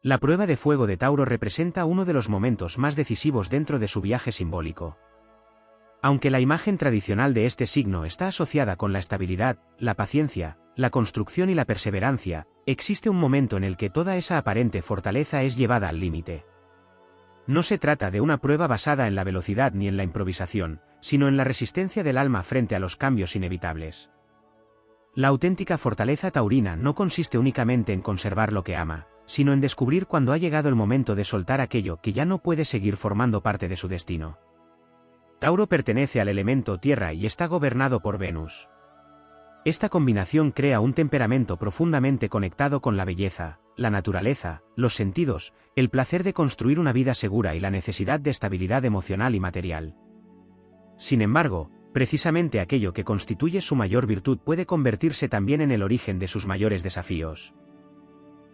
La prueba de fuego de Tauro representa uno de los momentos más decisivos dentro de su viaje simbólico. Aunque la imagen tradicional de este signo está asociada con la estabilidad, la paciencia, la construcción y la perseverancia, existe un momento en el que toda esa aparente fortaleza es llevada al límite. No se trata de una prueba basada en la velocidad ni en la improvisación, sino en la resistencia del alma frente a los cambios inevitables. La auténtica fortaleza taurina no consiste únicamente en conservar lo que ama, sino en descubrir cuando ha llegado el momento de soltar aquello que ya no puede seguir formando parte de su destino. Tauro pertenece al elemento tierra y está gobernado por Venus. Esta combinación crea un temperamento profundamente conectado con la belleza, la naturaleza, los sentidos, el placer de construir una vida segura y la necesidad de estabilidad emocional y material. Sin embargo, precisamente aquello que constituye su mayor virtud puede convertirse también en el origen de sus mayores desafíos.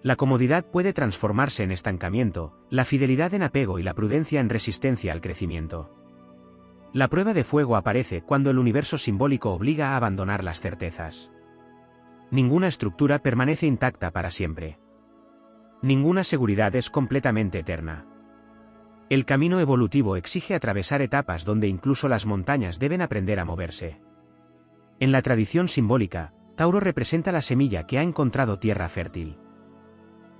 La comodidad puede transformarse en estancamiento, la fidelidad en apego y la prudencia en resistencia al crecimiento. La prueba de fuego aparece cuando el universo simbólico obliga a abandonar las certezas. Ninguna estructura permanece intacta para siempre. Ninguna seguridad es completamente eterna. El camino evolutivo exige atravesar etapas donde incluso las montañas deben aprender a moverse. En la tradición simbólica, Tauro representa la semilla que ha encontrado tierra fértil.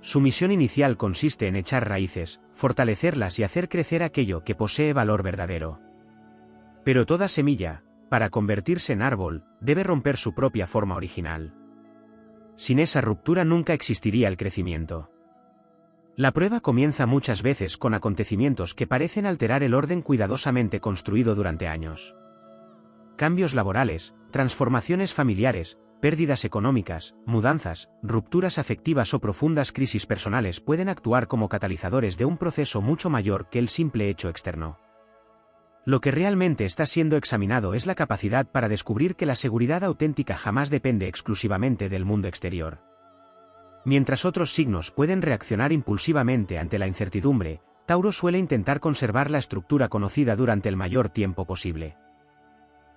Su misión inicial consiste en echar raíces, fortalecerlas y hacer crecer aquello que posee valor verdadero. Pero toda semilla, para convertirse en árbol, debe romper su propia forma original. Sin esa ruptura nunca existiría el crecimiento. La prueba comienza muchas veces con acontecimientos que parecen alterar el orden cuidadosamente construido durante años. Cambios laborales, transformaciones familiares, pérdidas económicas, mudanzas, rupturas afectivas o profundas crisis personales pueden actuar como catalizadores de un proceso mucho mayor que el simple hecho externo. Lo que realmente está siendo examinado es la capacidad para descubrir que la seguridad auténtica jamás depende exclusivamente del mundo exterior. Mientras otros signos pueden reaccionar impulsivamente ante la incertidumbre, Tauro suele intentar conservar la estructura conocida durante el mayor tiempo posible.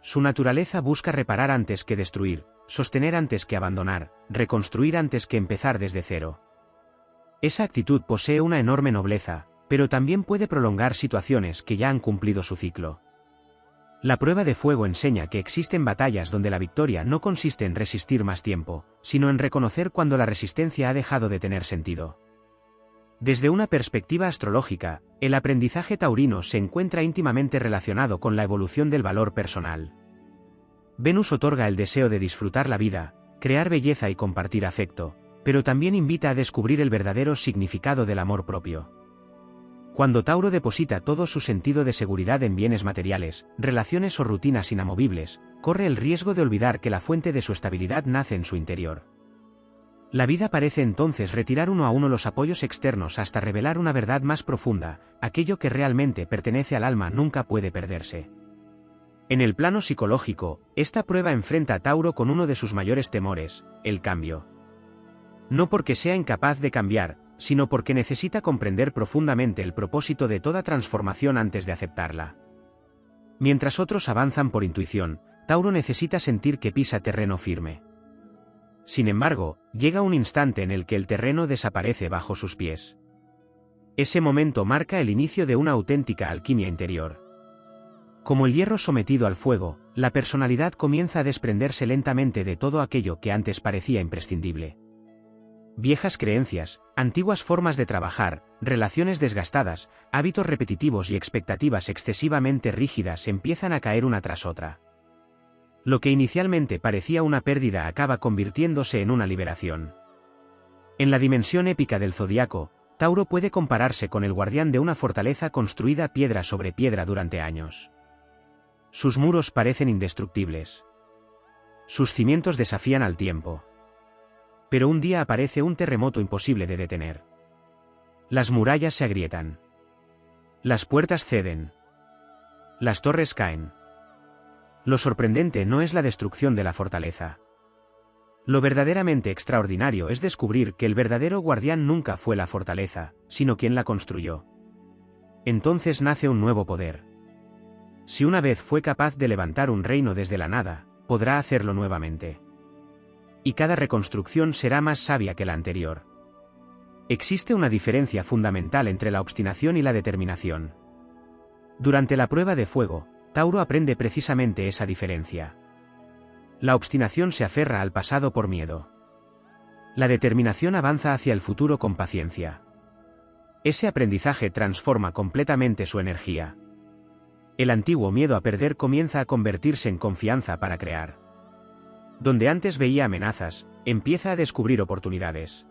Su naturaleza busca reparar antes que destruir, sostener antes que abandonar, reconstruir antes que empezar desde cero. Esa actitud posee una enorme nobleza, pero también puede prolongar situaciones que ya han cumplido su ciclo. La prueba de fuego enseña que existen batallas donde la victoria no consiste en resistir más tiempo, sino en reconocer cuando la resistencia ha dejado de tener sentido. Desde una perspectiva astrológica, el aprendizaje taurino se encuentra íntimamente relacionado con la evolución del valor personal. Venus otorga el deseo de disfrutar la vida, crear belleza y compartir afecto, pero también invita a descubrir el verdadero significado del amor propio. Cuando Tauro deposita todo su sentido de seguridad en bienes materiales, relaciones o rutinas inamovibles, corre el riesgo de olvidar que la fuente de su estabilidad nace en su interior. La vida parece entonces retirar uno a uno los apoyos externos hasta revelar una verdad más profunda: aquello que realmente pertenece al alma nunca puede perderse. En el plano psicológico, esta prueba enfrenta a Tauro con uno de sus mayores temores: el cambio. No porque sea incapaz de cambiar, sino porque necesita comprender profundamente el propósito de toda transformación antes de aceptarla. Mientras otros avanzan por intuición, Tauro necesita sentir que pisa terreno firme. Sin embargo, llega un instante en el que el terreno desaparece bajo sus pies. Ese momento marca el inicio de una auténtica alquimia interior. Como el hierro sometido al fuego, la personalidad comienza a desprenderse lentamente de todo aquello que antes parecía imprescindible. Viejas creencias, antiguas formas de trabajar, relaciones desgastadas, hábitos repetitivos y expectativas excesivamente rígidas empiezan a caer una tras otra. Lo que inicialmente parecía una pérdida acaba convirtiéndose en una liberación. En la dimensión épica del zodiaco, Tauro puede compararse con el guardián de una fortaleza construida piedra sobre piedra durante años. Sus muros parecen indestructibles. Sus cimientos desafían al tiempo. Pero un día aparece un terremoto imposible de detener. Las murallas se agrietan. Las puertas ceden. Las torres caen. Lo sorprendente no es la destrucción de la fortaleza. Lo verdaderamente extraordinario es descubrir que el verdadero guardián nunca fue la fortaleza, sino quien la construyó. Entonces nace un nuevo poder. Si una vez fue capaz de levantar un reino desde la nada, podrá hacerlo nuevamente. Y cada reconstrucción será más sabia que la anterior. Existe una diferencia fundamental entre la obstinación y la determinación. Durante la prueba de fuego, Tauro aprende precisamente esa diferencia. La obstinación se aferra al pasado por miedo. La determinación avanza hacia el futuro con paciencia. Ese aprendizaje transforma completamente su energía. El antiguo miedo a perder comienza a convertirse en confianza para crear. Donde antes veía amenazas, empieza a descubrir oportunidades.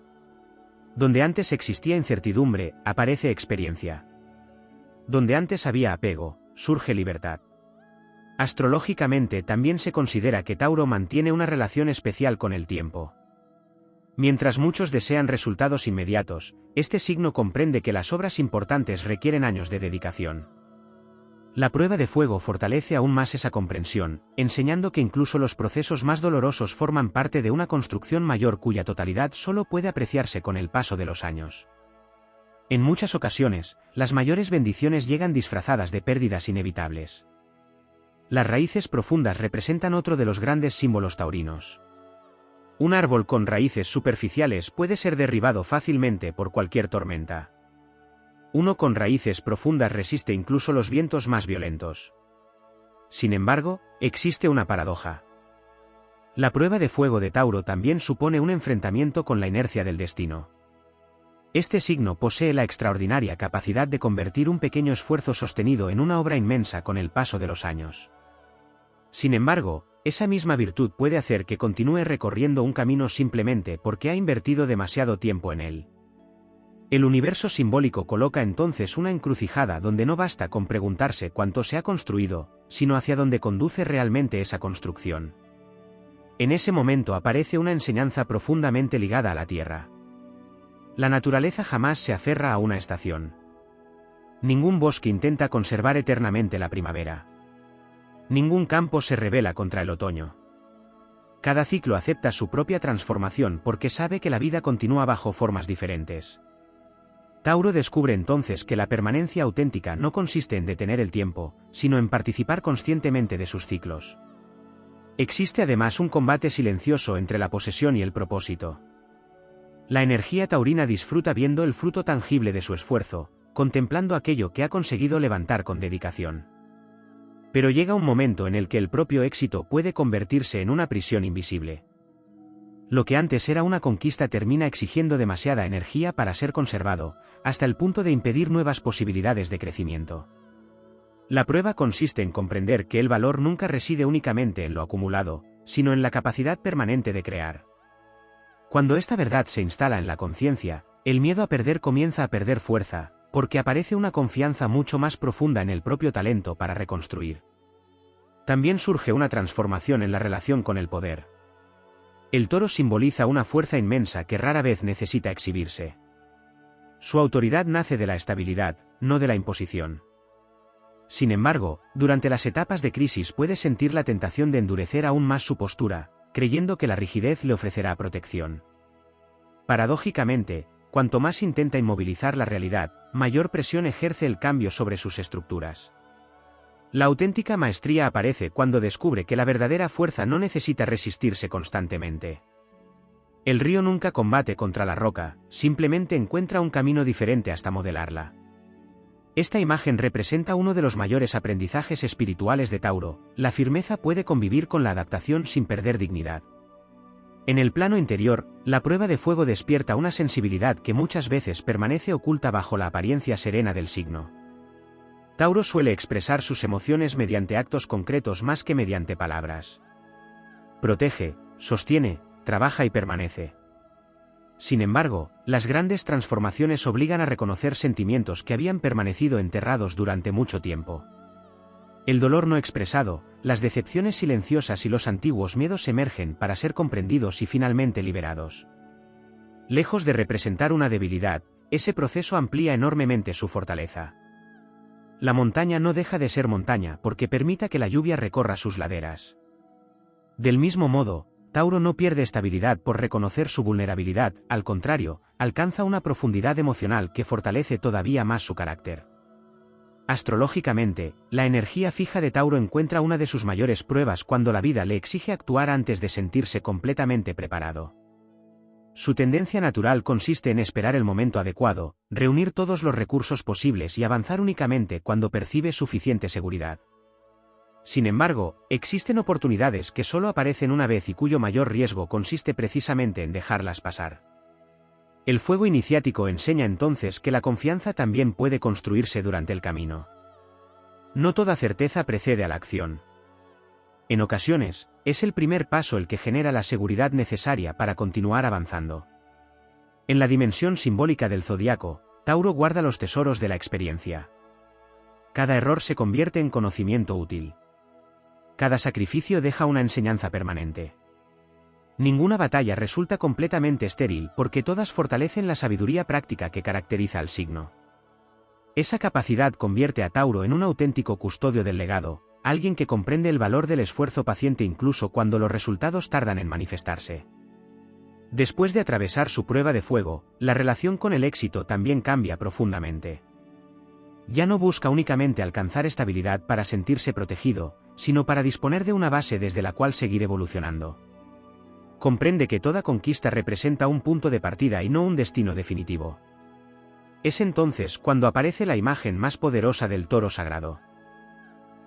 Donde antes existía incertidumbre, aparece experiencia. Donde antes había apego, surge libertad. Astrológicamente también se considera que Tauro mantiene una relación especial con el tiempo. Mientras muchos desean resultados inmediatos, este signo comprende que las obras importantes requieren años de dedicación. La prueba de fuego fortalece aún más esa comprensión, enseñando que incluso los procesos más dolorosos forman parte de una construcción mayor cuya totalidad solo puede apreciarse con el paso de los años. En muchas ocasiones, las mayores bendiciones llegan disfrazadas de pérdidas inevitables. Las raíces profundas representan otro de los grandes símbolos taurinos. Un árbol con raíces superficiales puede ser derribado fácilmente por cualquier tormenta. Uno con raíces profundas resiste incluso los vientos más violentos. Sin embargo, existe una paradoja. La prueba de fuego de Tauro también supone un enfrentamiento con la inercia del destino. Este signo posee la extraordinaria capacidad de convertir un pequeño esfuerzo sostenido en una obra inmensa con el paso de los años. Sin embargo, esa misma virtud puede hacer que continúe recorriendo un camino simplemente porque ha invertido demasiado tiempo en él. El universo simbólico coloca entonces una encrucijada donde no basta con preguntarse cuánto se ha construido, sino hacia dónde conduce realmente esa construcción. En ese momento aparece una enseñanza profundamente ligada a la Tierra. La naturaleza jamás se aferra a una estación. Ningún bosque intenta conservar eternamente la primavera. Ningún campo se rebela contra el otoño. Cada ciclo acepta su propia transformación porque sabe que la vida continúa bajo formas diferentes. Tauro descubre entonces que la permanencia auténtica no consiste en detener el tiempo, sino en participar conscientemente de sus ciclos. Existe además un combate silencioso entre la posesión y el propósito. La energía taurina disfruta viendo el fruto tangible de su esfuerzo, contemplando aquello que ha conseguido levantar con dedicación. Pero llega un momento en el que el propio éxito puede convertirse en una prisión invisible. Lo que antes era una conquista termina exigiendo demasiada energía para ser conservado, hasta el punto de impedir nuevas posibilidades de crecimiento. La prueba consiste en comprender que el valor nunca reside únicamente en lo acumulado, sino en la capacidad permanente de crear. Cuando esta verdad se instala en la conciencia, el miedo a perder comienza a perder fuerza, porque aparece una confianza mucho más profunda en el propio talento para reconstruir. También surge una transformación en la relación con el poder. El toro simboliza una fuerza inmensa que rara vez necesita exhibirse. Su autoridad nace de la estabilidad, no de la imposición. Sin embargo, durante las etapas de crisis puede sentir la tentación de endurecer aún más su postura, creyendo que la rigidez le ofrecerá protección. Paradójicamente, cuanto más intenta inmovilizar la realidad, mayor presión ejerce el cambio sobre sus estructuras. La auténtica maestría aparece cuando descubre que la verdadera fuerza no necesita resistirse constantemente. El río nunca combate contra la roca, simplemente encuentra un camino diferente hasta modelarla. Esta imagen representa uno de los mayores aprendizajes espirituales de Tauro: la firmeza puede convivir con la adaptación sin perder dignidad. En el plano interior, la prueba de fuego despierta una sensibilidad que muchas veces permanece oculta bajo la apariencia serena del signo. Tauro suele expresar sus emociones mediante actos concretos más que mediante palabras. Protege, sostiene, trabaja y permanece. Sin embargo, las grandes transformaciones obligan a reconocer sentimientos que habían permanecido enterrados durante mucho tiempo. El dolor no expresado, las decepciones silenciosas y los antiguos miedos emergen para ser comprendidos y finalmente liberados. Lejos de representar una debilidad, ese proceso amplía enormemente su fortaleza. La montaña no deja de ser montaña porque permita que la lluvia recorra sus laderas. Del mismo modo, Tauro no pierde estabilidad por reconocer su vulnerabilidad, al contrario, alcanza una profundidad emocional que fortalece todavía más su carácter. Astrológicamente, la energía fija de Tauro encuentra una de sus mayores pruebas cuando la vida le exige actuar antes de sentirse completamente preparado. Su tendencia natural consiste en esperar el momento adecuado, reunir todos los recursos posibles y avanzar únicamente cuando percibe suficiente seguridad. Sin embargo, existen oportunidades que solo aparecen una vez y cuyo mayor riesgo consiste precisamente en dejarlas pasar. El fuego iniciático enseña entonces que la confianza también puede construirse durante el camino. No toda certeza precede a la acción. En ocasiones, es el primer paso el que genera la seguridad necesaria para continuar avanzando. En la dimensión simbólica del zodiaco, Tauro guarda los tesoros de la experiencia. Cada error se convierte en conocimiento útil. Cada sacrificio deja una enseñanza permanente. Ninguna batalla resulta completamente estéril porque todas fortalecen la sabiduría práctica que caracteriza al signo. Esa capacidad convierte a Tauro en un auténtico custodio del legado, alguien que comprende el valor del esfuerzo paciente incluso cuando los resultados tardan en manifestarse. Después de atravesar su prueba de fuego, la relación con el éxito también cambia profundamente. Ya no busca únicamente alcanzar estabilidad para sentirse protegido, sino para disponer de una base desde la cual seguir evolucionando. Comprende que toda conquista representa un punto de partida y no un destino definitivo. Es entonces cuando aparece la imagen más poderosa del toro sagrado.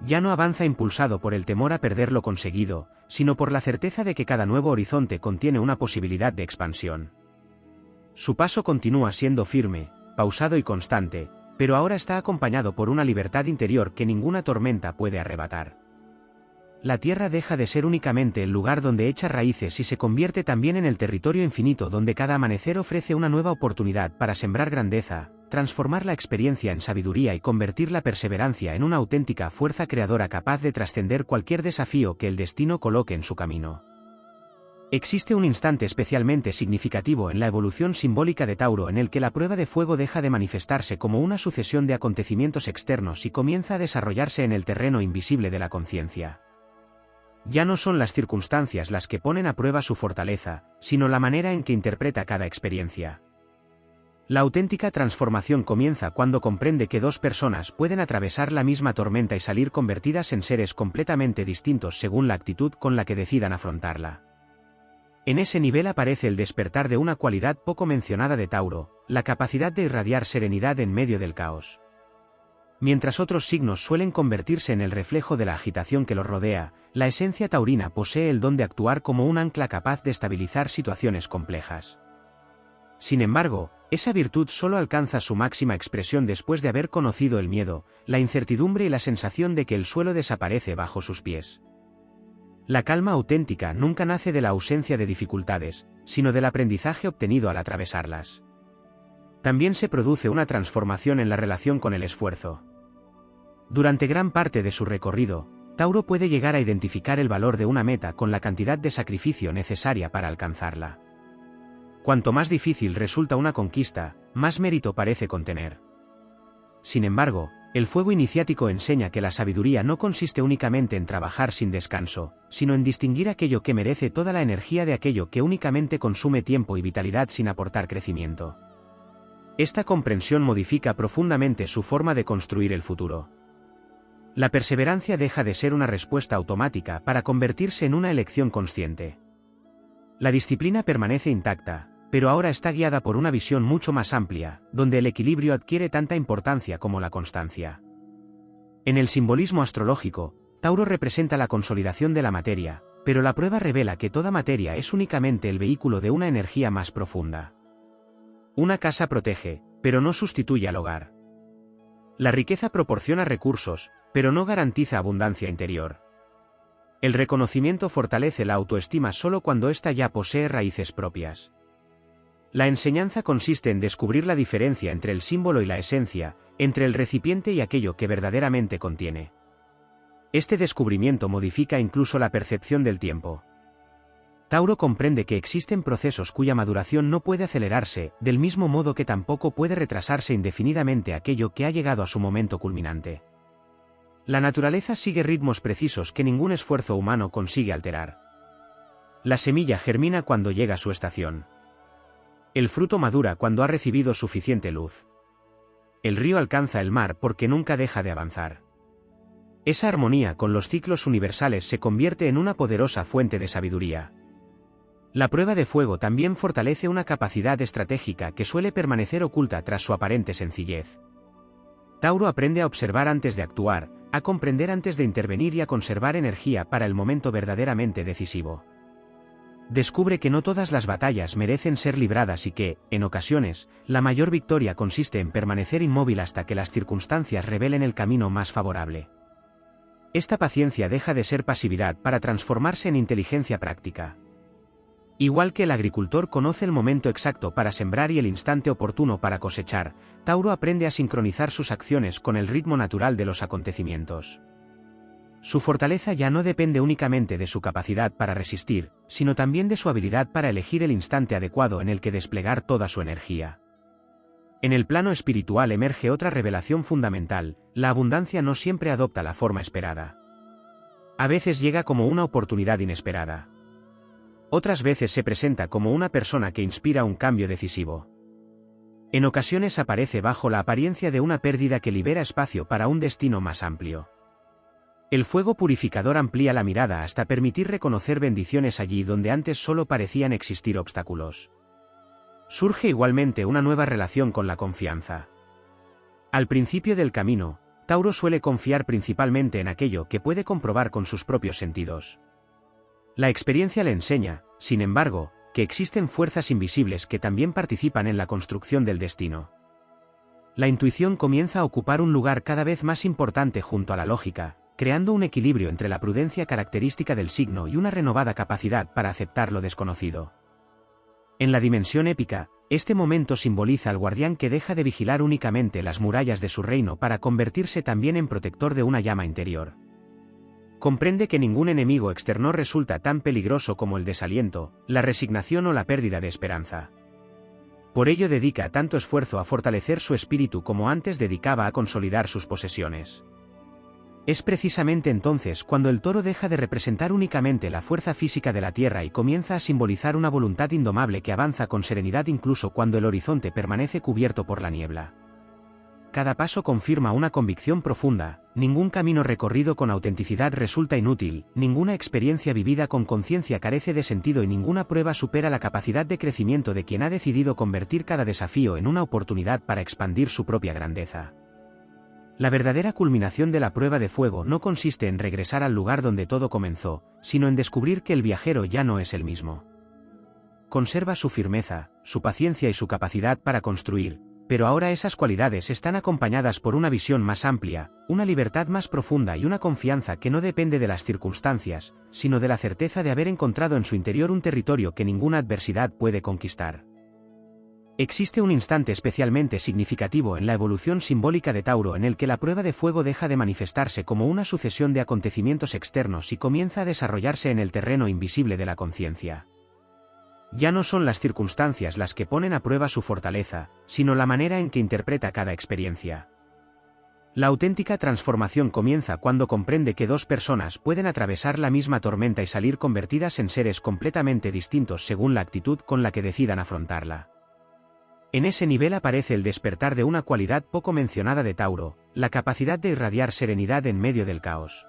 Ya no avanza impulsado por el temor a perder lo conseguido, sino por la certeza de que cada nuevo horizonte contiene una posibilidad de expansión. Su paso continúa siendo firme, pausado y constante, pero ahora está acompañado por una libertad interior que ninguna tormenta puede arrebatar. La tierra deja de ser únicamente el lugar donde echa raíces y se convierte también en el territorio infinito donde cada amanecer ofrece una nueva oportunidad para sembrar grandeza, transformar la experiencia en sabiduría y convertir la perseverancia en una auténtica fuerza creadora capaz de trascender cualquier desafío que el destino coloque en su camino. Existe un instante especialmente significativo en la evolución simbólica de Tauro en el que la prueba de fuego deja de manifestarse como una sucesión de acontecimientos externos y comienza a desarrollarse en el terreno invisible de la conciencia. Ya no son las circunstancias las que ponen a prueba su fortaleza, sino la manera en que interpreta cada experiencia. La auténtica transformación comienza cuando comprende que dos personas pueden atravesar la misma tormenta y salir convertidas en seres completamente distintos según la actitud con la que decidan afrontarla. En ese nivel aparece el despertar de una cualidad poco mencionada de Tauro, la capacidad de irradiar serenidad en medio del caos. Mientras otros signos suelen convertirse en el reflejo de la agitación que los rodea, la esencia taurina posee el don de actuar como un ancla capaz de estabilizar situaciones complejas. Sin embargo, esa virtud solo alcanza su máxima expresión después de haber conocido el miedo, la incertidumbre y la sensación de que el suelo desaparece bajo sus pies. La calma auténtica nunca nace de la ausencia de dificultades, sino del aprendizaje obtenido al atravesarlas. También se produce una transformación en la relación con el esfuerzo. Durante gran parte de su recorrido, Tauro puede llegar a identificar el valor de una meta con la cantidad de sacrificio necesaria para alcanzarla. Cuanto más difícil resulta una conquista, más mérito parece contener. Sin embargo, el fuego iniciático enseña que la sabiduría no consiste únicamente en trabajar sin descanso, sino en distinguir aquello que merece toda la energía de aquello que únicamente consume tiempo y vitalidad sin aportar crecimiento. Esta comprensión modifica profundamente su forma de construir el futuro. La perseverancia deja de ser una respuesta automática para convertirse en una elección consciente. La disciplina permanece intacta, pero ahora está guiada por una visión mucho más amplia, donde el equilibrio adquiere tanta importancia como la constancia. En el simbolismo astrológico, Tauro representa la consolidación de la materia, pero la prueba revela que toda materia es únicamente el vehículo de una energía más profunda. Una casa protege, pero no sustituye al hogar. La riqueza proporciona recursos, pero no garantiza abundancia interior. El reconocimiento fortalece la autoestima solo cuando ésta ya posee raíces propias. La enseñanza consiste en descubrir la diferencia entre el símbolo y la esencia, entre el recipiente y aquello que verdaderamente contiene. Este descubrimiento modifica incluso la percepción del tiempo. Tauro comprende que existen procesos cuya maduración no puede acelerarse, del mismo modo que tampoco puede retrasarse indefinidamente aquello que ha llegado a su momento culminante. La naturaleza sigue ritmos precisos que ningún esfuerzo humano consigue alterar. La semilla germina cuando llega su estación. El fruto madura cuando ha recibido suficiente luz. El río alcanza el mar porque nunca deja de avanzar. Esa armonía con los ciclos universales se convierte en una poderosa fuente de sabiduría. La prueba de fuego también fortalece una capacidad estratégica que suele permanecer oculta tras su aparente sencillez. Tauro aprende a observar antes de actuar, a comprender antes de intervenir y a conservar energía para el momento verdaderamente decisivo. Descubre que no todas las batallas merecen ser libradas y que, en ocasiones, la mayor victoria consiste en permanecer inmóvil hasta que las circunstancias revelen el camino más favorable. Esta paciencia deja de ser pasividad para transformarse en inteligencia práctica. Igual que el agricultor conoce el momento exacto para sembrar y el instante oportuno para cosechar, Tauro aprende a sincronizar sus acciones con el ritmo natural de los acontecimientos. Su fortaleza ya no depende únicamente de su capacidad para resistir, sino también de su habilidad para elegir el instante adecuado en el que desplegar toda su energía. En el plano espiritual emerge otra revelación fundamental: la abundancia no siempre adopta la forma esperada. A veces llega como una oportunidad inesperada. Otras veces se presenta como una persona que inspira un cambio decisivo. En ocasiones aparece bajo la apariencia de una pérdida que libera espacio para un destino más amplio. El fuego purificador amplía la mirada hasta permitir reconocer bendiciones allí donde antes solo parecían existir obstáculos. Surge igualmente una nueva relación con la confianza. Al principio del camino, Tauro suele confiar principalmente en aquello que puede comprobar con sus propios sentidos. La experiencia le enseña, sin embargo, que existen fuerzas invisibles que también participan en la construcción del destino. La intuición comienza a ocupar un lugar cada vez más importante junto a la lógica, creando un equilibrio entre la prudencia característica del signo y una renovada capacidad para aceptar lo desconocido. En la dimensión épica, este momento simboliza al guardián que deja de vigilar únicamente las murallas de su reino para convertirse también en protector de una llama interior. Comprende que ningún enemigo externo resulta tan peligroso como el desaliento, la resignación o la pérdida de esperanza. Por ello dedica tanto esfuerzo a fortalecer su espíritu como antes dedicaba a consolidar sus posesiones. Es precisamente entonces cuando el toro deja de representar únicamente la fuerza física de la tierra y comienza a simbolizar una voluntad indomable que avanza con serenidad incluso cuando el horizonte permanece cubierto por la niebla. Cada paso confirma una convicción profunda: ningún camino recorrido con autenticidad resulta inútil, ninguna experiencia vivida con conciencia carece de sentido y ninguna prueba supera la capacidad de crecimiento de quien ha decidido convertir cada desafío en una oportunidad para expandir su propia grandeza. La verdadera culminación de la prueba de fuego no consiste en regresar al lugar donde todo comenzó, sino en descubrir que el viajero ya no es el mismo. Conserva su firmeza, su paciencia y su capacidad para construir, pero ahora esas cualidades están acompañadas por una visión más amplia, una libertad más profunda y una confianza que no depende de las circunstancias, sino de la certeza de haber encontrado en su interior un territorio que ninguna adversidad puede conquistar. Existe un instante especialmente significativo en la evolución simbólica de Tauro en el que la prueba de fuego deja de manifestarse como una sucesión de acontecimientos externos y comienza a desarrollarse en el terreno invisible de la conciencia. Ya no son las circunstancias las que ponen a prueba su fortaleza, sino la manera en que interpreta cada experiencia. La auténtica transformación comienza cuando comprende que dos personas pueden atravesar la misma tormenta y salir convertidas en seres completamente distintos según la actitud con la que decidan afrontarla. En ese nivel aparece el despertar de una cualidad poco mencionada de Tauro: la capacidad de irradiar serenidad en medio del caos.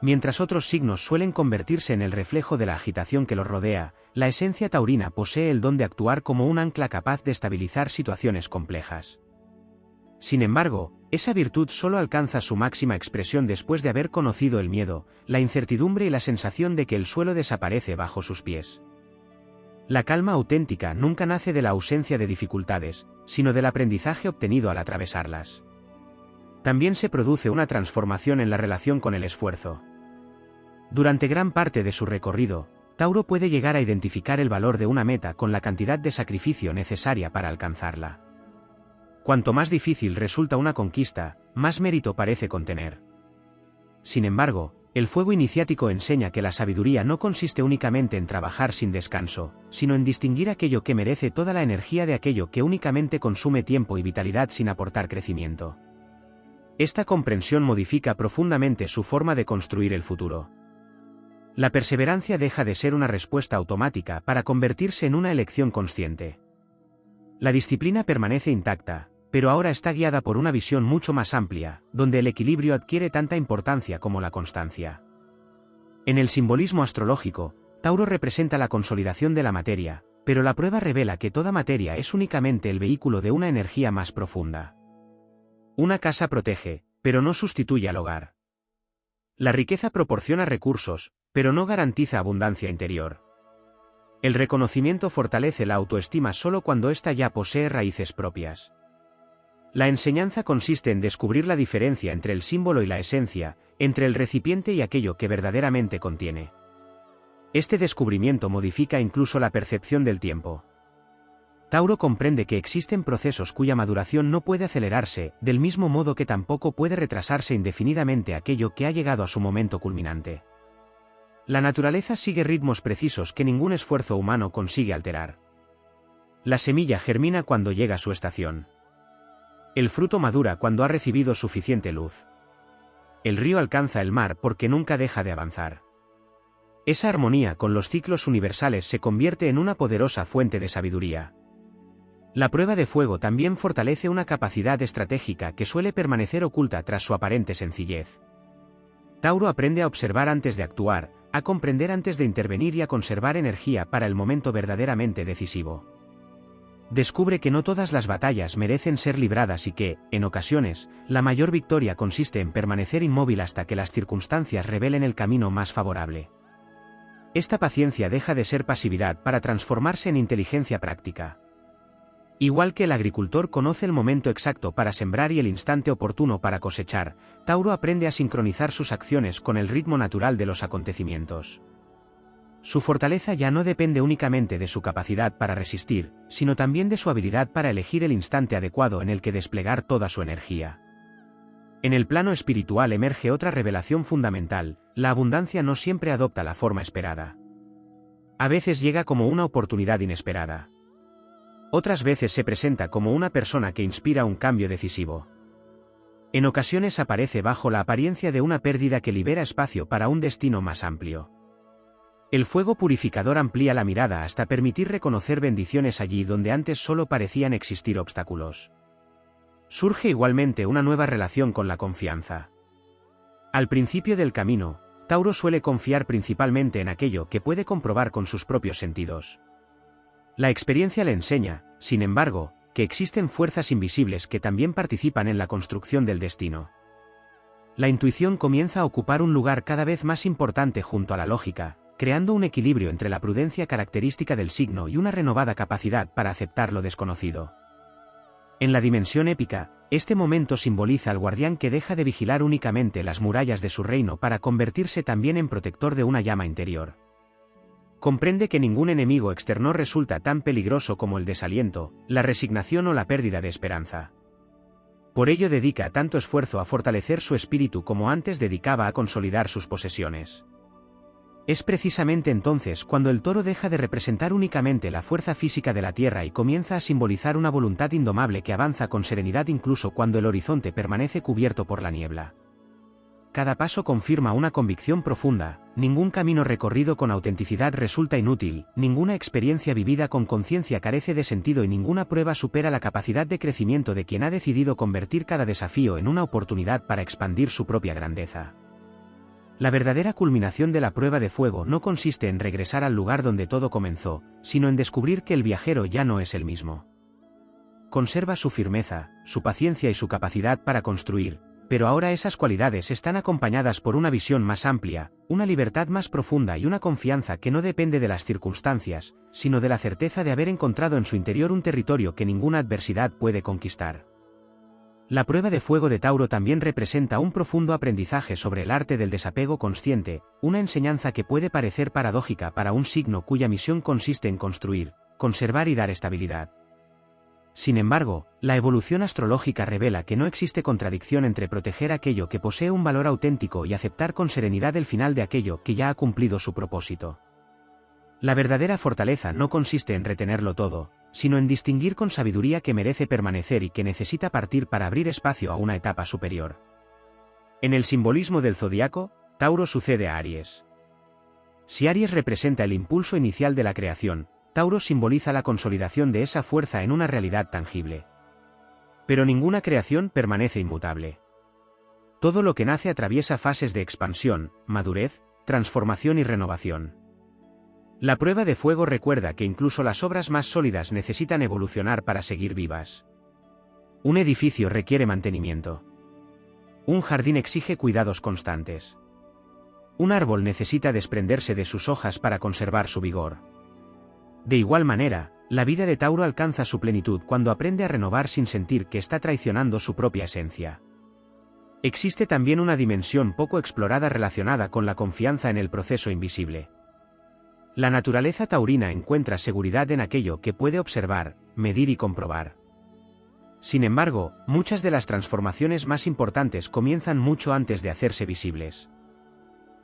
Mientras otros signos suelen convertirse en el reflejo de la agitación que los rodea, la esencia taurina posee el don de actuar como un ancla capaz de estabilizar situaciones complejas. Sin embargo, esa virtud solo alcanza su máxima expresión después de haber conocido el miedo, la incertidumbre y la sensación de que el suelo desaparece bajo sus pies. La calma auténtica nunca nace de la ausencia de dificultades, sino del aprendizaje obtenido al atravesarlas. También se produce una transformación en la relación con el esfuerzo. Durante gran parte de su recorrido, Tauro puede llegar a identificar el valor de una meta con la cantidad de sacrificio necesaria para alcanzarla. Cuanto más difícil resulta una conquista, más mérito parece contener. Sin embargo, el fuego iniciático enseña que la sabiduría no consiste únicamente en trabajar sin descanso, sino en distinguir aquello que merece toda la energía de aquello que únicamente consume tiempo y vitalidad sin aportar crecimiento. Esta comprensión modifica profundamente su forma de construir el futuro. La perseverancia deja de ser una respuesta automática para convertirse en una elección consciente. La disciplina permanece intacta, pero ahora está guiada por una visión mucho más amplia, donde el equilibrio adquiere tanta importancia como la constancia. En el simbolismo astrológico, Tauro representa la consolidación de la materia, pero la prueba revela que toda materia es únicamente el vehículo de una energía más profunda. Una casa protege, pero no sustituye al hogar. La riqueza proporciona recursos, pero no garantiza abundancia interior. El reconocimiento fortalece la autoestima solo cuando ésta ya posee raíces propias. La enseñanza consiste en descubrir la diferencia entre el símbolo y la esencia, entre el recipiente y aquello que verdaderamente contiene. Este descubrimiento modifica incluso la percepción del tiempo. Tauro comprende que existen procesos cuya maduración no puede acelerarse, del mismo modo que tampoco puede retrasarse indefinidamente aquello que ha llegado a su momento culminante. La naturaleza sigue ritmos precisos que ningún esfuerzo humano consigue alterar. La semilla germina cuando llega su estación. El fruto madura cuando ha recibido suficiente luz. El río alcanza el mar porque nunca deja de avanzar. Esa armonía con los ciclos universales se convierte en una poderosa fuente de sabiduría. La prueba de fuego también fortalece una capacidad estratégica que suele permanecer oculta tras su aparente sencillez. Tauro aprende a observar antes de actuar, a comprender antes de intervenir y a conservar energía para el momento verdaderamente decisivo. Descubre que no todas las batallas merecen ser libradas y que, en ocasiones, la mayor victoria consiste en permanecer inmóvil hasta que las circunstancias revelen el camino más favorable. Esta paciencia deja de ser pasividad para transformarse en inteligencia práctica. Igual que el agricultor conoce el momento exacto para sembrar y el instante oportuno para cosechar, Tauro aprende a sincronizar sus acciones con el ritmo natural de los acontecimientos. Su fortaleza ya no depende únicamente de su capacidad para resistir, sino también de su habilidad para elegir el instante adecuado en el que desplegar toda su energía. En el plano espiritual emerge otra revelación fundamental: la abundancia no siempre adopta la forma esperada. A veces llega como una oportunidad inesperada. Otras veces se presenta como una persona que inspira un cambio decisivo. En ocasiones aparece bajo la apariencia de una pérdida que libera espacio para un destino más amplio. El fuego purificador amplía la mirada hasta permitir reconocer bendiciones allí donde antes solo parecían existir obstáculos. Surge igualmente una nueva relación con la confianza. Al principio del camino, Tauro suele confiar principalmente en aquello que puede comprobar con sus propios sentidos. La experiencia le enseña, sin embargo, que existen fuerzas invisibles que también participan en la construcción del destino. La intuición comienza a ocupar un lugar cada vez más importante junto a la lógica, creando un equilibrio entre la prudencia característica del signo y una renovada capacidad para aceptar lo desconocido. En la dimensión épica, este momento simboliza al guardián que deja de vigilar únicamente las murallas de su reino para convertirse también en protector de una llama interior. Comprende que ningún enemigo externo resulta tan peligroso como el desaliento, la resignación o la pérdida de esperanza. Por ello dedica tanto esfuerzo a fortalecer su espíritu como antes dedicaba a consolidar sus posesiones. Es precisamente entonces cuando el toro deja de representar únicamente la fuerza física de la tierra y comienza a simbolizar una voluntad indomable que avanza con serenidad incluso cuando el horizonte permanece cubierto por la niebla. Cada paso confirma una convicción profunda: ningún camino recorrido con autenticidad resulta inútil, ninguna experiencia vivida con conciencia carece de sentido y ninguna prueba supera la capacidad de crecimiento de quien ha decidido convertir cada desafío en una oportunidad para expandir su propia grandeza. La verdadera culminación de la prueba de fuego no consiste en regresar al lugar donde todo comenzó, sino en descubrir que el viajero ya no es el mismo. Conserva su firmeza, su paciencia y su capacidad para construir, pero ahora esas cualidades están acompañadas por una visión más amplia, una libertad más profunda y una confianza que no depende de las circunstancias, sino de la certeza de haber encontrado en su interior un territorio que ninguna adversidad puede conquistar. La prueba de fuego de Tauro también representa un profundo aprendizaje sobre el arte del desapego consciente, una enseñanza que puede parecer paradójica para un signo cuya misión consiste en construir, conservar y dar estabilidad. Sin embargo, la evolución astrológica revela que no existe contradicción entre proteger aquello que posee un valor auténtico y aceptar con serenidad el final de aquello que ya ha cumplido su propósito. La verdadera fortaleza no consiste en retenerlo todo, sino en distinguir con sabiduría que merece permanecer y que necesita partir para abrir espacio a una etapa superior. En el simbolismo del zodiaco, Tauro sucede a Aries. Si Aries representa el impulso inicial de la creación, Tauro simboliza la consolidación de esa fuerza en una realidad tangible. Pero ninguna creación permanece inmutable. Todo lo que nace atraviesa fases de expansión, madurez, transformación y renovación. La prueba de fuego recuerda que incluso las obras más sólidas necesitan evolucionar para seguir vivas. Un edificio requiere mantenimiento. Un jardín exige cuidados constantes. Un árbol necesita desprenderse de sus hojas para conservar su vigor. De igual manera, la vida de Tauro alcanza su plenitud cuando aprende a renovar sin sentir que está traicionando su propia esencia. Existe también una dimensión poco explorada relacionada con la confianza en el proceso invisible. La naturaleza taurina encuentra seguridad en aquello que puede observar, medir y comprobar. Sin embargo, muchas de las transformaciones más importantes comienzan mucho antes de hacerse visibles.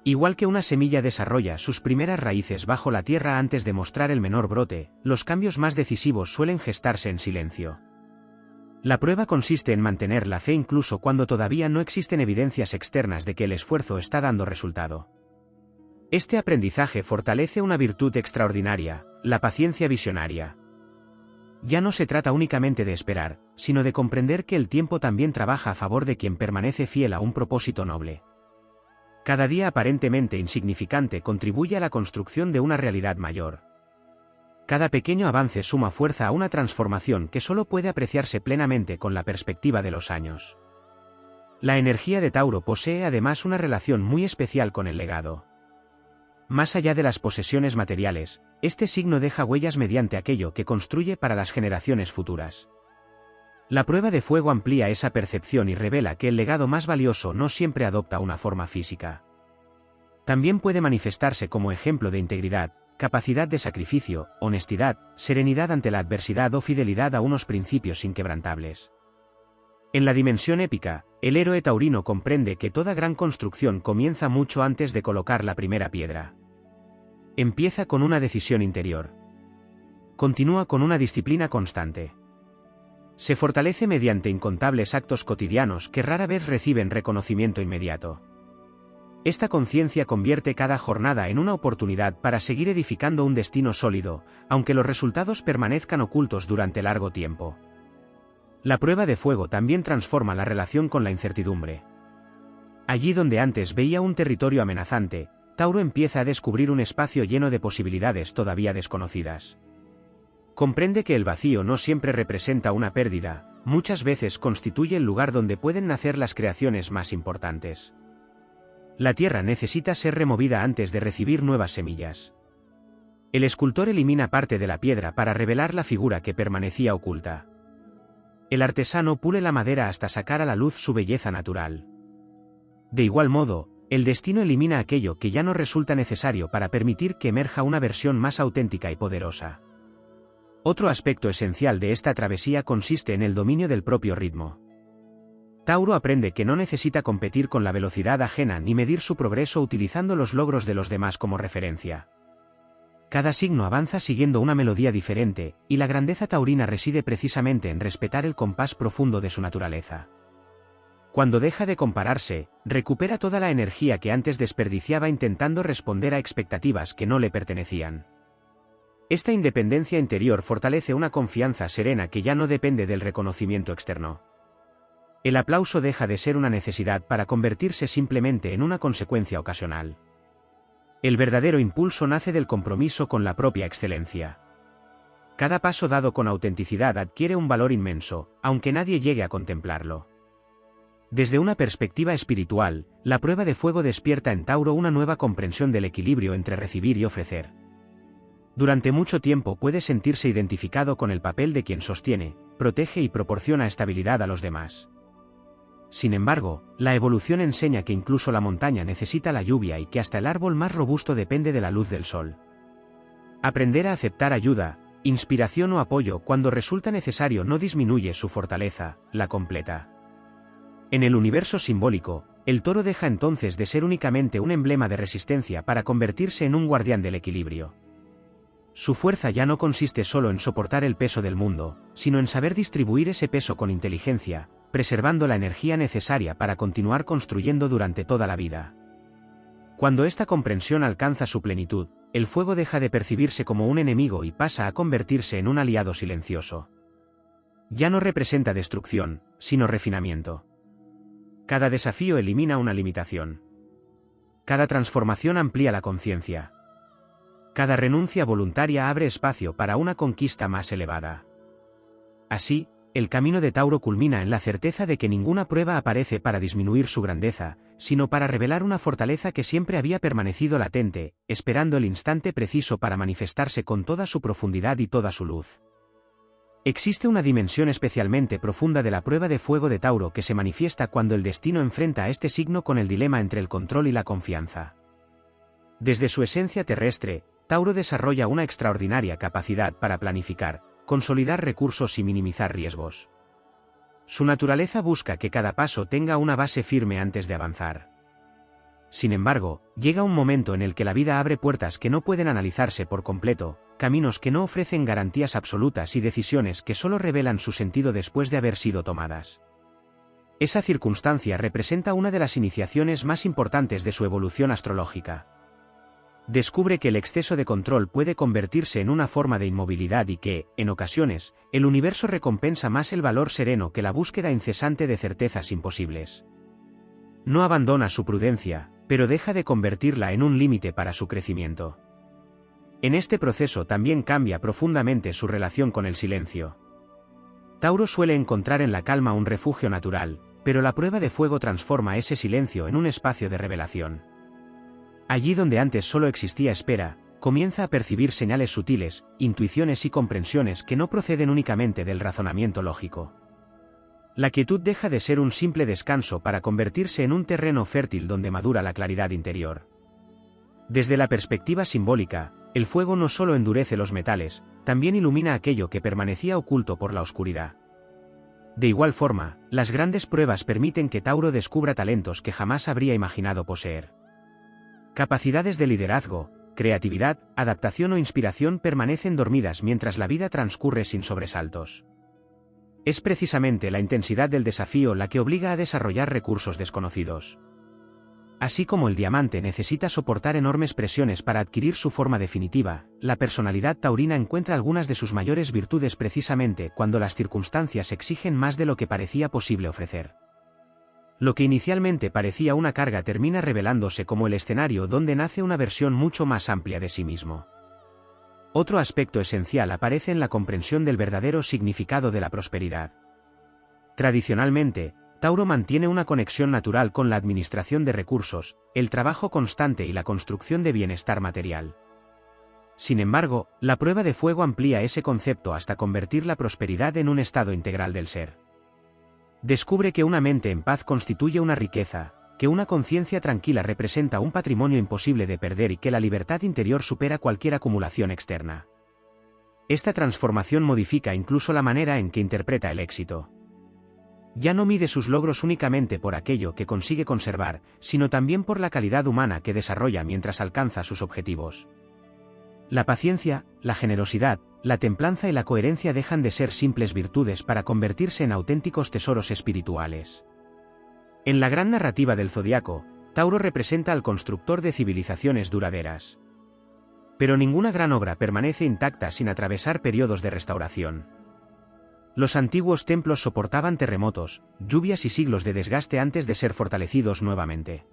Igual que una semilla desarrolla sus primeras raíces bajo la tierra antes de mostrar el menor brote, los cambios más decisivos suelen gestarse en silencio. La prueba consiste en mantener la fe incluso cuando todavía no existen evidencias externas de que el esfuerzo está dando resultado. Este aprendizaje fortalece una virtud extraordinaria, la paciencia visionaria. Ya no se trata únicamente de esperar, sino de comprender que el tiempo también trabaja a favor de quien permanece fiel a un propósito noble. Cada día aparentemente insignificante contribuye a la construcción de una realidad mayor. Cada pequeño avance suma fuerza a una transformación que solo puede apreciarse plenamente con la perspectiva de los años. La energía de Tauro posee además una relación muy especial con el legado. Más allá de las posesiones materiales, este signo deja huellas mediante aquello que construye para las generaciones futuras. La prueba de fuego amplía esa percepción y revela que el legado más valioso no siempre adopta una forma física. También puede manifestarse como ejemplo de integridad, capacidad de sacrificio, honestidad, serenidad ante la adversidad o fidelidad a unos principios inquebrantables. En la dimensión épica, el héroe taurino comprende que toda gran construcción comienza mucho antes de colocar la primera piedra. Empieza con una decisión interior. Continúa con una disciplina constante. Se fortalece mediante incontables actos cotidianos que rara vez reciben reconocimiento inmediato. Esta conciencia convierte cada jornada en una oportunidad para seguir edificando un destino sólido, aunque los resultados permanezcan ocultos durante largo tiempo. La prueba de fuego también transforma la relación con la incertidumbre. Allí donde antes veía un territorio amenazante, Tauro empieza a descubrir un espacio lleno de posibilidades todavía desconocidas. Comprende que el vacío no siempre representa una pérdida, muchas veces constituye el lugar donde pueden nacer las creaciones más importantes. La tierra necesita ser removida antes de recibir nuevas semillas. El escultor elimina parte de la piedra para revelar la figura que permanecía oculta. El artesano pule la madera hasta sacar a la luz su belleza natural. De igual modo, el destino elimina aquello que ya no resulta necesario para permitir que emerja una versión más auténtica y poderosa. Otro aspecto esencial de esta travesía consiste en el dominio del propio ritmo. Tauro aprende que no necesita competir con la velocidad ajena ni medir su progreso utilizando los logros de los demás como referencia. Cada signo avanza siguiendo una melodía diferente, y la grandeza taurina reside precisamente en respetar el compás profundo de su naturaleza. Cuando deja de compararse, recupera toda la energía que antes desperdiciaba intentando responder a expectativas que no le pertenecían. Esta independencia interior fortalece una confianza serena que ya no depende del reconocimiento externo. El aplauso deja de ser una necesidad para convertirse simplemente en una consecuencia ocasional. El verdadero impulso nace del compromiso con la propia excelencia. Cada paso dado con autenticidad adquiere un valor inmenso, aunque nadie llegue a contemplarlo. Desde una perspectiva espiritual, la prueba de fuego despierta en Tauro una nueva comprensión del equilibrio entre recibir y ofrecer. Durante mucho tiempo puede sentirse identificado con el papel de quien sostiene, protege y proporciona estabilidad a los demás. Sin embargo, la evolución enseña que incluso la montaña necesita la lluvia y que hasta el árbol más robusto depende de la luz del sol. Aprender a aceptar ayuda, inspiración o apoyo cuando resulta necesario no disminuye su fortaleza, la completa. En el universo simbólico, el toro deja entonces de ser únicamente un emblema de resistencia para convertirse en un guardián del equilibrio. Su fuerza ya no consiste solo en soportar el peso del mundo, sino en saber distribuir ese peso con inteligencia, preservando la energía necesaria para continuar construyendo durante toda la vida. Cuando esta comprensión alcanza su plenitud, el fuego deja de percibirse como un enemigo y pasa a convertirse en un aliado silencioso. Ya no representa destrucción, sino refinamiento. Cada desafío elimina una limitación. Cada transformación amplía la conciencia. Cada renuncia voluntaria abre espacio para una conquista más elevada. Así, el camino de Tauro culmina en la certeza de que ninguna prueba aparece para disminuir su grandeza, sino para revelar una fortaleza que siempre había permanecido latente, esperando el instante preciso para manifestarse con toda su profundidad y toda su luz. Existe una dimensión especialmente profunda de la prueba de fuego de Tauro que se manifiesta cuando el destino enfrenta a este signo con el dilema entre el control y la confianza. Desde su esencia terrestre, Tauro desarrolla una extraordinaria capacidad para planificar, consolidar recursos y minimizar riesgos. Su naturaleza busca que cada paso tenga una base firme antes de avanzar. Sin embargo, llega un momento en el que la vida abre puertas que no pueden analizarse por completo, caminos que no ofrecen garantías absolutas y decisiones que solo revelan su sentido después de haber sido tomadas. Esa circunstancia representa una de las iniciaciones más importantes de su evolución astrológica. Descubre que el exceso de control puede convertirse en una forma de inmovilidad y que, en ocasiones, el universo recompensa más el valor sereno que la búsqueda incesante de certezas imposibles. No abandona su prudencia, pero deja de convertirla en un límite para su crecimiento. En este proceso también cambia profundamente su relación con el silencio. Tauro suele encontrar en la calma un refugio natural, pero la prueba de fuego transforma ese silencio en un espacio de revelación. Allí donde antes solo existía espera, comienza a percibir señales sutiles, intuiciones y comprensiones que no proceden únicamente del razonamiento lógico. La quietud deja de ser un simple descanso para convertirse en un terreno fértil donde madura la claridad interior. Desde la perspectiva simbólica, el fuego no solo endurece los metales, también ilumina aquello que permanecía oculto por la oscuridad. De igual forma, las grandes pruebas permiten que Tauro descubra talentos que jamás habría imaginado poseer. Capacidades de liderazgo, creatividad, adaptación o inspiración permanecen dormidas mientras la vida transcurre sin sobresaltos. Es precisamente la intensidad del desafío la que obliga a desarrollar recursos desconocidos. Así como el diamante necesita soportar enormes presiones para adquirir su forma definitiva, la personalidad taurina encuentra algunas de sus mayores virtudes precisamente cuando las circunstancias exigen más de lo que parecía posible ofrecer. Lo que inicialmente parecía una carga termina revelándose como el escenario donde nace una versión mucho más amplia de sí mismo. Otro aspecto esencial aparece en la comprensión del verdadero significado de la prosperidad. Tradicionalmente, Tauro mantiene una conexión natural con la administración de recursos, el trabajo constante y la construcción de bienestar material. Sin embargo, la prueba de fuego amplía ese concepto hasta convertir la prosperidad en un estado integral del ser. Descubre que una mente en paz constituye una riqueza, que una conciencia tranquila representa un patrimonio imposible de perder y que la libertad interior supera cualquier acumulación externa. Esta transformación modifica incluso la manera en que interpreta el éxito. Ya no mide sus logros únicamente por aquello que consigue conservar, sino también por la calidad humana que desarrolla mientras alcanza sus objetivos. La paciencia, la generosidad, la templanza y la coherencia dejan de ser simples virtudes para convertirse en auténticos tesoros espirituales. En la gran narrativa del zodiaco, Tauro representa al constructor de civilizaciones duraderas. Pero ninguna gran obra permanece intacta sin atravesar periodos de restauración. Los antiguos templos soportaban terremotos, lluvias y siglos de desgaste antes de ser fortalecidos nuevamente.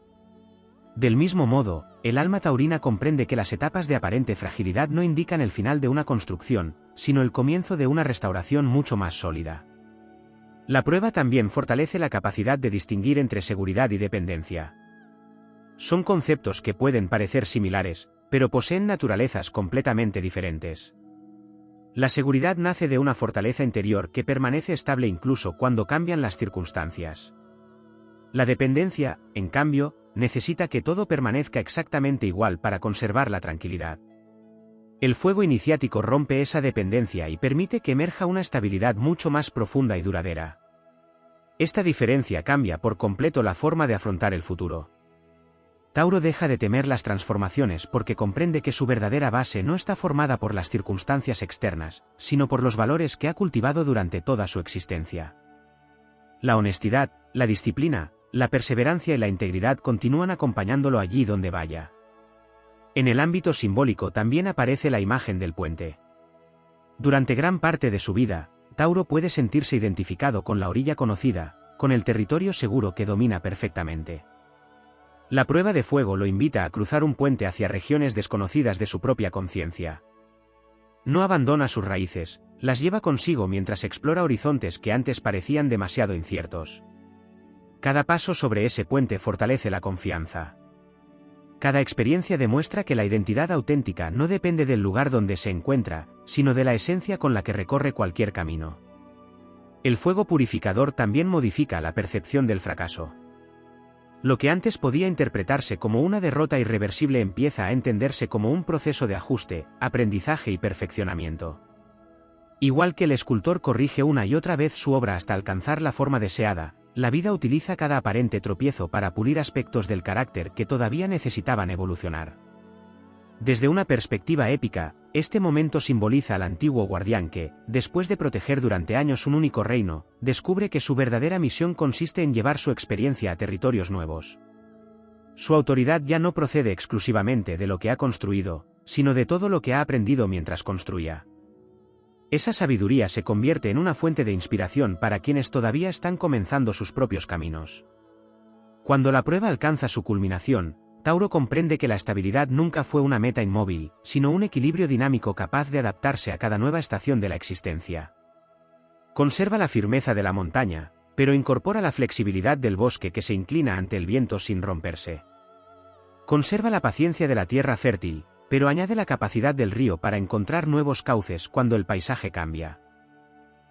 Del mismo modo, el alma taurina comprende que las etapas de aparente fragilidad no indican el final de una construcción, sino el comienzo de una restauración mucho más sólida. La prueba también fortalece la capacidad de distinguir entre seguridad y dependencia. Son conceptos que pueden parecer similares, pero poseen naturalezas completamente diferentes. La seguridad nace de una fortaleza interior que permanece estable incluso cuando cambian las circunstancias. La dependencia, en cambio, necesita que todo permanezca exactamente igual para conservar la tranquilidad. El fuego iniciático rompe esa dependencia y permite que emerja una estabilidad mucho más profunda y duradera. Esta diferencia cambia por completo la forma de afrontar el futuro. Tauro deja de temer las transformaciones porque comprende que su verdadera base no está formada por las circunstancias externas, sino por los valores que ha cultivado durante toda su existencia. La honestidad, la disciplina, la perseverancia y la integridad continúan acompañándolo allí donde vaya. En el ámbito simbólico también aparece la imagen del puente. Durante gran parte de su vida, Tauro puede sentirse identificado con la orilla conocida, con el territorio seguro que domina perfectamente. La prueba de fuego lo invita a cruzar un puente hacia regiones desconocidas de su propia conciencia. No abandona sus raíces, las lleva consigo mientras explora horizontes que antes parecían demasiado inciertos. Cada paso sobre ese puente fortalece la confianza. Cada experiencia demuestra que la identidad auténtica no depende del lugar donde se encuentra, sino de la esencia con la que recorre cualquier camino. El fuego purificador también modifica la percepción del fracaso. Lo que antes podía interpretarse como una derrota irreversible empieza a entenderse como un proceso de ajuste, aprendizaje y perfeccionamiento. Igual que el escultor corrige una y otra vez su obra hasta alcanzar la forma deseada, la vida utiliza cada aparente tropiezo para pulir aspectos del carácter que todavía necesitaban evolucionar. Desde una perspectiva épica, este momento simboliza al antiguo guardián que, después de proteger durante años un único reino, descubre que su verdadera misión consiste en llevar su experiencia a territorios nuevos. Su autoridad ya no procede exclusivamente de lo que ha construido, sino de todo lo que ha aprendido mientras construía. Esa sabiduría se convierte en una fuente de inspiración para quienes todavía están comenzando sus propios caminos. Cuando la prueba alcanza su culminación, Tauro comprende que la estabilidad nunca fue una meta inmóvil, sino un equilibrio dinámico capaz de adaptarse a cada nueva estación de la existencia. Conserva la firmeza de la montaña, pero incorpora la flexibilidad del bosque que se inclina ante el viento sin romperse. Conserva la paciencia de la tierra fértil, pero añade la capacidad del río para encontrar nuevos cauces cuando el paisaje cambia.